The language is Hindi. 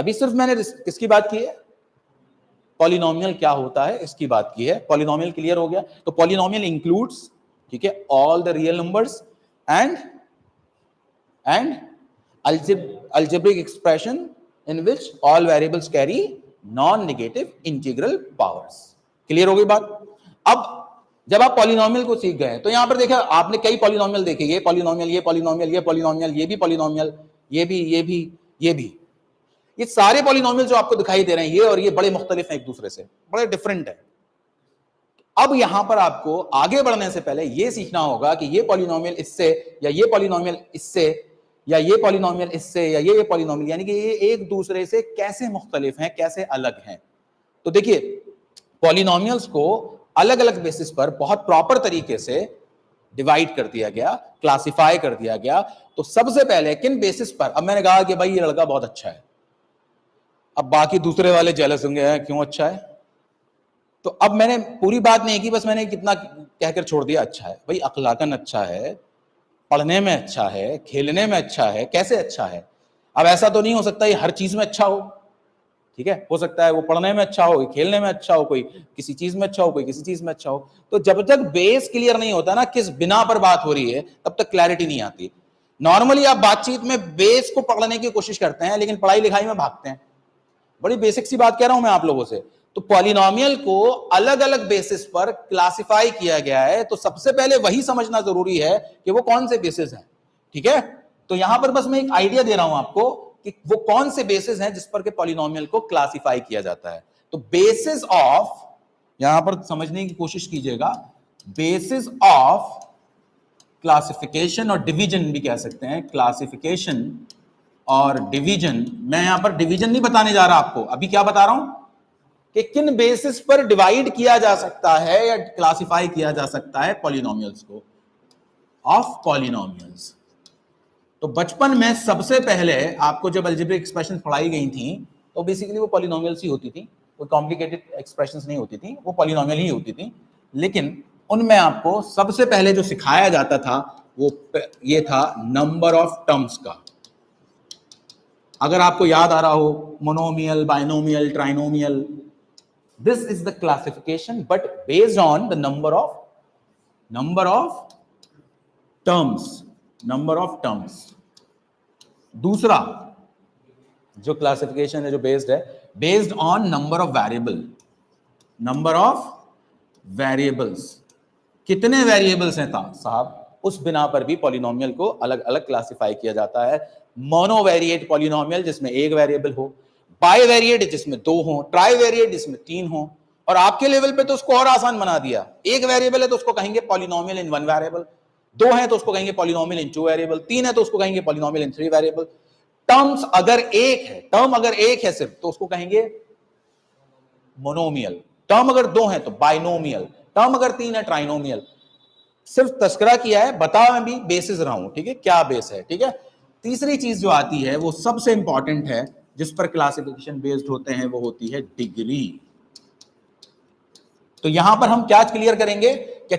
अभी सिर्फ मैंने किसकी बात की है, पॉलिनोमियल क्या होता है इसकी बात की है। पॉलिनोमियल क्लियर हो गया। तो पॉलिनोमियल इंक्लूड्स, ठीक है, all the real numbers and algebraic expression in which all variables carry non-negative integral powers। Clear हो गई बात। अब जब आप पॉलिनोमियल को सीख गए तो यहां पर देखिए आपने कई पॉलिनोमियल देखे, ये पॉलिनोमियल, ये पॉलिनोमियल, ये पॉलिनोमियल, ये भी पॉलिनोमियल, ये भी, ये भी, ये भी, ये सारे पॉलिनोमियल जो आपको दिखाई दे रहे हैं ये और ये बड़े मुख्तलिफ हैं एक दूसरे से, बड़े डिफरेंट है। अब यहां पर आपको आगे बढ़ने से पहले यह सीखना होगा कि ये पॉलिनोमियल इससे, या ये पॉलिनोमियल इससे, या ये पॉलिनोमियल इससे, या ये पॉलिनोमियल, यानी कि ये एक दूसरे से कैसे मुख्तलिफ हैं, कैसे अलग हैं। तो देखिए पॉलिनोमियल्स को अलग अलग बेसिस पर बहुत प्रॉपर तरीके से डिवाइड कर दिया गया, क्लासिफाई कर दिया गया। तो सबसे पहले किन बेसिस पर, अब मैंने कहा कि भाई ये लड़का बहुत अच्छा है, अब बाकी दूसरे वाले जेलस होंगे क्यों अच्छा है, तो अब मैंने पूरी बात नहीं की, बस मैंने कितना कहकर छोड़ दिया अच्छा है। भाई अखलाकन अच्छा है, पढ़ने में अच्छा है, खेलने में अच्छा है, कैसे अच्छा है। अब ऐसा तो नहीं हो सकता ये हर चीज में अच्छा हो, ठीक है, हो सकता है वो पढ़ने में अच्छा हो, खेलने में अच्छा हो, कोई किसी चीज में अच्छा हो, कोई किसी चीज में अच्छा हो। तो जब तक बेस क्लियर नहीं होता ना किस बिना पर बात हो रही है, तब तक क्लैरिटी नहीं आती। नॉर्मली आप बातचीत में बेस को पकड़ने की कोशिश करते हैं, लेकिन पढ़ाई लिखाई में भागते हैं। बड़ी बेसिक सी बात कह रहा हूं मैं आप लोगों से। तो पॉलिनोमियल को अलग अलग बेसिस पर क्लासिफाई किया गया है, तो सबसे पहले वही समझना जरूरी है कि वो कौन से बेसिस हैं, ठीक है। तो यहां पर बस मैं एक आइडिया दे रहा हूं आपको कि वो कौन से बेसिस हैं जिस पर के पॉलिनोमियल को क्लासिफाई किया जाता है। तो बेसिस ऑफ, यहां पर समझने की कोशिश कीजिएगा, बेसिस ऑफ क्लासिफिकेशन और डिवीजन भी कह सकते हैं, क्लासिफिकेशन और डिवीजन। मैं यहां पर डिवीजन नहीं बताने जा रहा आपको, अभी क्या बता रहा हूं कि किन बेसिस पर डिवाइड किया जा सकता है या क्लासिफाई किया जा सकता है पॉलिनोमियल्स को, ऑफ पॉलिनोमियल्स। तो बचपन में सबसे पहले आपको जब अलजेब्रिक एक्सप्रेशंस पढ़ाई गई थी तो बेसिकली वो पॉलिनोमियल्स ही होती थी, कोई कॉम्प्लिकेटेड एक्सप्रेशंस नहीं होती थी, वो पॉलिनोमियल ही होती थी। लेकिन उनमें आपको सबसे पहले जो सिखाया जाता था वो ये था नंबर ऑफ टर्म्स का। अगर आपको याद आ रहा हो, monomial, binomial, trinomial, this is the classification but based on the number of terms। दूसरा जो क्लासिफिकेशन है जो बेस्ड है, based on number of variables. कितने वेरिएबल्स हैं साहब, उस बिना पर भी पॉलिनोमियल को अलग अलग क्लासिफाई किया जाता है। मोनोवेरिएट पॉलिनोमियल जिसमें एक वेरिएबल हो, बाइवेरिएट जिसमें दो हो, ट्राइवेरिएट जिसमें तीन हो। और आपके लेवल पे तो उसको और आसान बना दिया, एक वेरिएबल है तो उसको कहेंगे पॉलिनोमियल इन वन वेरिएबल, दो है तो उसको कहेंगे पॉलिनोमियल इन टू वेरिएबल, तीन है तो उसको कहेंगे polynomial in three variable. Term अगर एक है सिर्फ तो उसको कहेंगे मोनोमियल, टर्म अगर दो है तो बाइनोमियल, टर्म अगर तीन है ट्राइनोमियल। सिर्फ तस्करा किया है, बता मैं भी बेसिस रहा हूं, ठीक है, क्या बेस है, ठीक है। तीसरी चीज जो आती है वो सबसे इंपॉर्टेंट है जिस पर क्लासिफिकेशन बेस्ड होते हैं, वो होती है डिग्री। तो यहां पर हम क्या क्लियर करेंगे